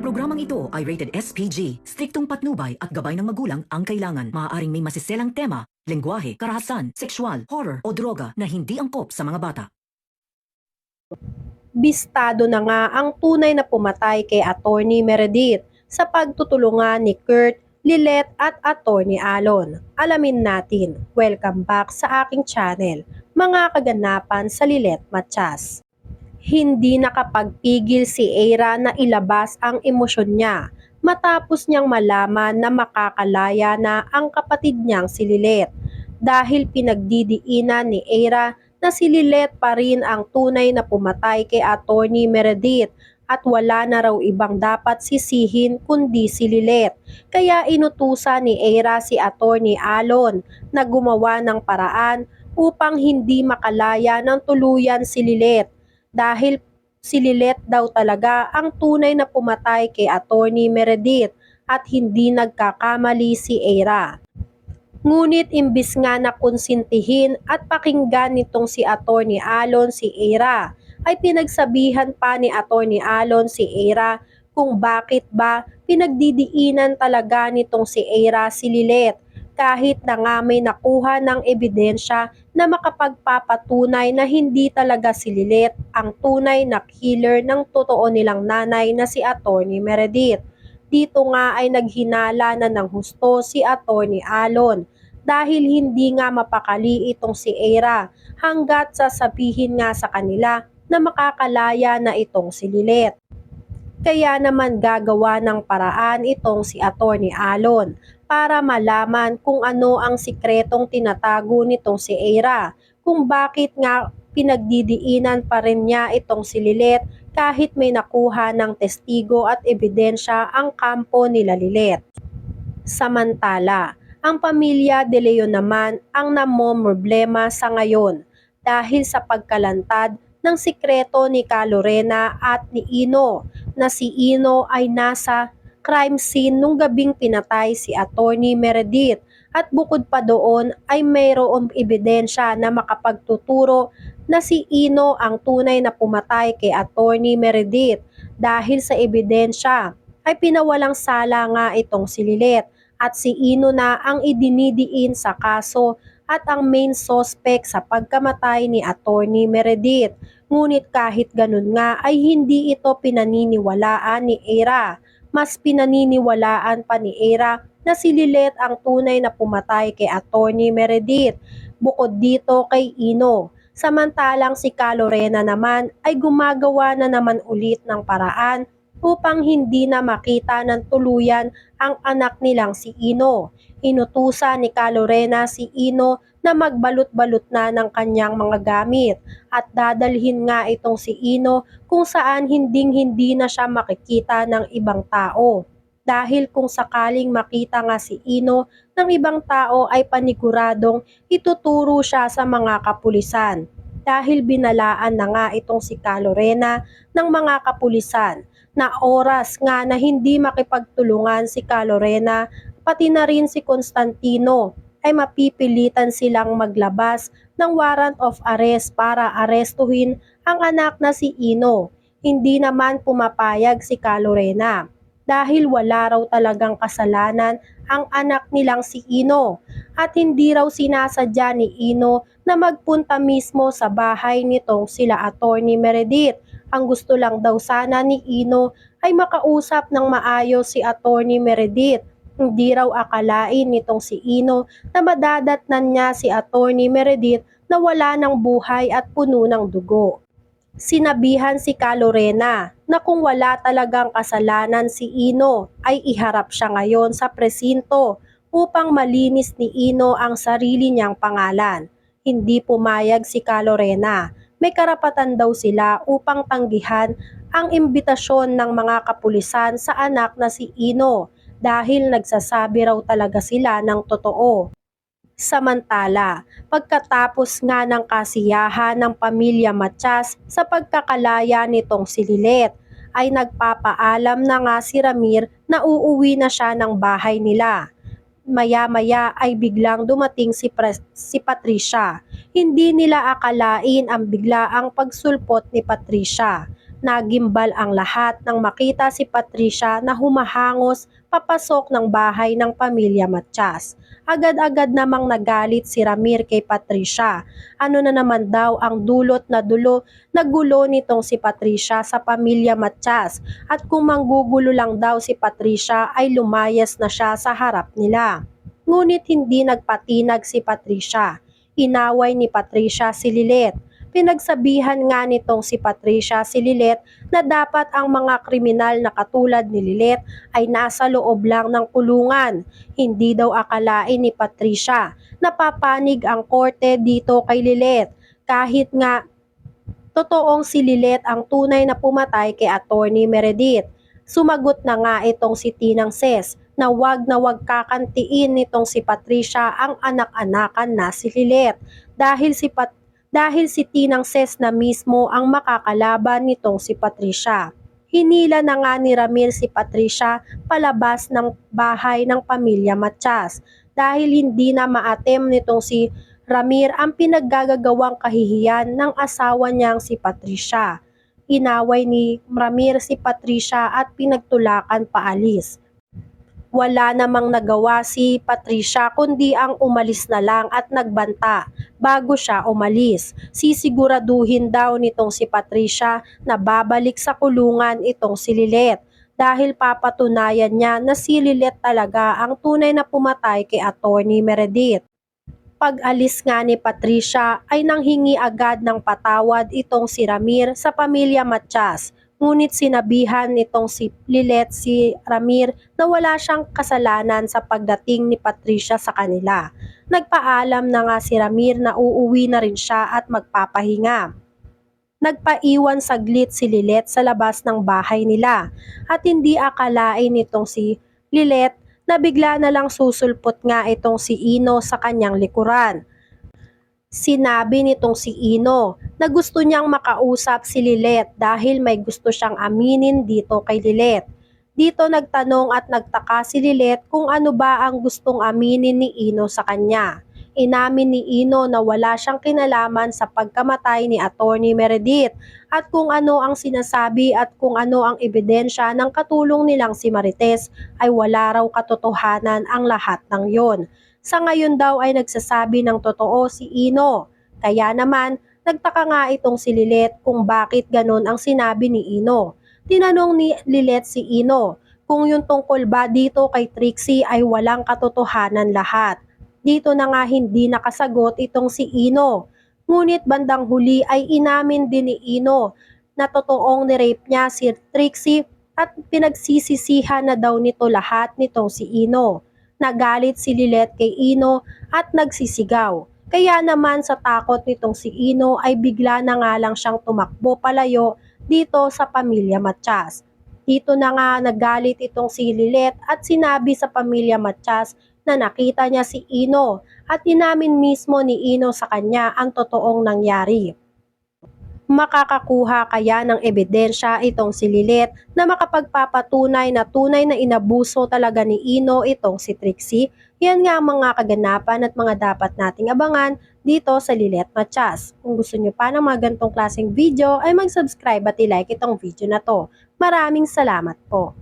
programang ito ay rated SPG. Striktong patnubay at gabay ng magulang ang kailangan. Maaaring may masiselang tema, lengguwahe, karahasan, sexual, horror o droga na hindi angkop sa mga bata. Bistado na nga ang tunay na pumatay kay Attorney Meredith sa pagtutulungan ni Kurt, Lilet at Attorney Alon. Alamin natin. Welcome back sa aking channel, mga kaganapan sa Lilet Matias. Hindi nakapagpigil si Eira na ilabas ang emosyon niya matapos niyang malaman na makakalaya na ang kapatid niyang si Lilet dahil pinagdidiinan ni Eira na si Lilet pa rin ang tunay na pumatay kay Attorney Meredith at wala na raw ibang dapat sisihin kundi si Lilet. Kaya inutusan ni Eira si Attorney Alon na gumawa ng paraan upang hindi makalaya ng tuluyan si Lilet dahil si Lilet daw talaga ang tunay na pumatay kay Attorney Meredith at hindi nagkakamali si Eira. Ngunit imbis nga na konsintihin at pakinggan nitong si Attorney Alon si Eira, ay pinagsabihan pa ni Attorney Alon si Eira kung bakit ba pinagdidiinan talaga nitong si Eira si Lilet kahit na nga may nakuha ng ebidensya na makapagpapatunay na hindi talaga si Lilet ang tunay na killer ng totoo nilang nanay na si Attorney Meredith. Dito nga ay naghinala na ng husto si Attorney Alon dahil hindi nga mapakali itong si Eira hanggat sasabihin nga sa kanila na makakalaya na itong si Lilet. Kaya naman gagawa ng paraan itong si Attorney Alon para malaman kung ano ang sikretong tinatago nitong si Eira, kung bakit nga pinagdidiinan pa rin niya itong si Lilet kahit may nakuha ng testigo at ebidensya ang kampo nila Lilet. Samantala, ang pamilya De Leon naman ang namomroblema sa ngayon dahil sa pagkalantad ng sikreto ni Calorena at ni Ino na si Ino ay nasa crime scene nung gabing pinatay si Attorney Meredith at bukod pa doon ay mayroong ebidensya na makapagtuturo na si Ino ang tunay na pumatay kay Attorney Meredith dahil sa ebidensya ay pinawalang sala nga itong si Lilet at si Ino na ang idinidiin sa kaso at ang main suspect sa pagkamatay ni Attorney Meredith. Ngunit kahit ganun nga ay hindi ito pinaniniwalaan ni Eira. Mas pinaniniwalaan pa ni Eira na si Lilet ang tunay na pumatay kay Attorney Meredith bukod dito kay Ino. Samantalang si Calorena naman ay gumagawa na naman ulit ng paraan upang hindi na makita ng tuluyan ang anak nilang si Ino. Inutusan ni Calorena si Ino na magbalot-balot na ng kanyang mga gamit at dadalhin nga itong si Ino kung saan hinding-hindi na siya makikita ng ibang tao. Dahil kung sakaling makita nga si Ino ng ibang tao ay paniguradong ituturo siya sa mga kapulisan. Dahil binalaan na nga itong si Calorena ng mga kapulisan na oras nga na hindi makipagtulungan si Calorena pati na rin si Constantino ay mapipilitan silang maglabas ng warrant of arrest para arestuhin ang anak na si Ino. Hindi naman pumapayag si Calorena dahil wala raw talagang kasalanan ang anak nilang si Ino at hindi raw sinasadya ni Ino na magpunta mismo sa bahay nitong sila Attorney Meredith. Ang gusto lang daw sana ni Ino ay makausap ng maayos si Attorney Meredith. Hindi raw akalain nitong si Ino na madadatnan niya si Attorney Meredith na wala ng buhay at puno ng dugo. Sinabihan si Calorena na kung wala talagang kasalanan si Ino ay iharap siya ngayon sa presinto upang malinis ni Ino ang sarili niyang pangalan. Hindi pumayag si Calorena. May karapatan daw sila upang tanggihan ang imbitasyon ng mga kapulisan sa anak na si Ino dahil nagsasabi raw talaga sila ng totoo. Samantala, pagkatapos nga ng kasiyahan ng pamilya Matias sa pagkakalaya nitong si Lilet, ay nagpapaalam na nga si Ramir na uuwi na siya ng bahay nila. Maya-maya ay biglang dumating si Patricia. Hindi nila akalain ang biglaang pagsulpot ni Patricia Nagimbal ang lahat nang makita si Patricia na humahangos papasok ng bahay ng pamilya Matias. Agad-agad namang nagalit si Ramir kay Patricia. Ano na naman daw ang dulot na gulo nitong si Patricia sa pamilya Matias, at kung manggugulo lang daw si Patricia ay lumayas na siya sa harap nila. Ngunit hindi nagpatinag si Patricia. Inaway ni Patricia si Lilet. Pinagsabihan nga nitong si Patricia si Lilet na dapat ang mga kriminal na katulad ni Lilet ay nasa loob lang ng kulungan. Hindi daw akalain ni Patricia na papanig ang korte dito kay Lilet, kahit nga totoong si Lilet ang tunay na pumatay kay Attorney Meredith. Sumagot na nga itong si Tinang Ses na wag kakantiin nitong si Patricia ang anak-anakan na si Lilet dahil si Tinang Ses na mismo ang makakalaban nitong si Patricia. Hinila na nga ni Ramir si Patricia palabas ng bahay ng pamilya Matias dahil hindi na maatem nitong si Ramir ang pinaggagawang kahihiyan ng asawa niyang si Patricia. Inaway ni Ramir si Patricia at pinagtulakan paalis. Wala namang nagawa si Patricia kundi ang umalis na lang at nagbanta bago siya umalis. Sisiguraduhin daw nitong si Patricia na babalik sa kulungan itong si Lilet dahil papatunayan niya na si Lilet talaga ang tunay na pumatay kay Attorney Meredith. Pag-alis nga ni Patricia ay nanghingi agad ng patawad itong si Ramir sa pamilya Matias. Ngunit sinabihan nitong si Lilet si Ramir na wala siyang kasalanan sa pagdating ni Patricia sa kanila. Nagpaalam na nga si Ramir na uuwi na rin siya at magpapahinga. Nagpaiwan saglit si Lilet sa labas ng bahay nila at hindi akalain nitong si Lilet na bigla na lang susulpot nga itong si Ino sa kanyang likuran. Sinabi nitong si Ino na gusto niyang makausap si Lilet dahil may gusto siyang aminin dito kay Lilet. Dito nagtanong at nagtaka si Lilet kung ano ba ang gustong aminin ni Ino sa kanya. Inamin ni Ino na wala siyang kinalaman sa pagkamatay ni Attorney Meredith at kung ano ang sinasabi at kung ano ang ebidensya ng katulong nilang si Marites ay wala raw katotohanan ang lahat ng yon. Sa ngayon daw ay nagsasabi ng totoo si Ino. Kaya naman, nagtaka nga itong si Lilet kung bakit ganon ang sinabi ni Ino. Tinanong ni Lilet si Ino kung yung tungkol ba dito kay Trixie ay walang katotohanan lahat. Dito na nga hindi nakasagot itong si Ino. Ngunit bandang huli ay inamin din ni Ino na totoong nirape niya si Trixie at pinagsisisihan na daw nito lahat nitong si Ino. Nagalit si Lilet kay Ino at nagsisigaw. Kaya naman sa takot nitong si Ino ay bigla na nga lang siyang tumakbo palayo dito sa pamilya Matias. Dito na nga nagalit itong si Lilet at sinabi sa pamilya Matias na nakita niya si Ino at inamin mismo ni Ino sa kanya ang totoong nangyari. Makakakuha kaya ng ebidensya itong si Lilet na makapagpapatunay na tunay na inabuso talaga ni Ino itong si Trixie? Yan nga ang mga kaganapan at mga dapat nating abangan dito sa Lilet Matias. Kung gusto nyo pa ng mga ganitong klaseng video ay mag-subscribe at i-like itong video na to. Maraming salamat po.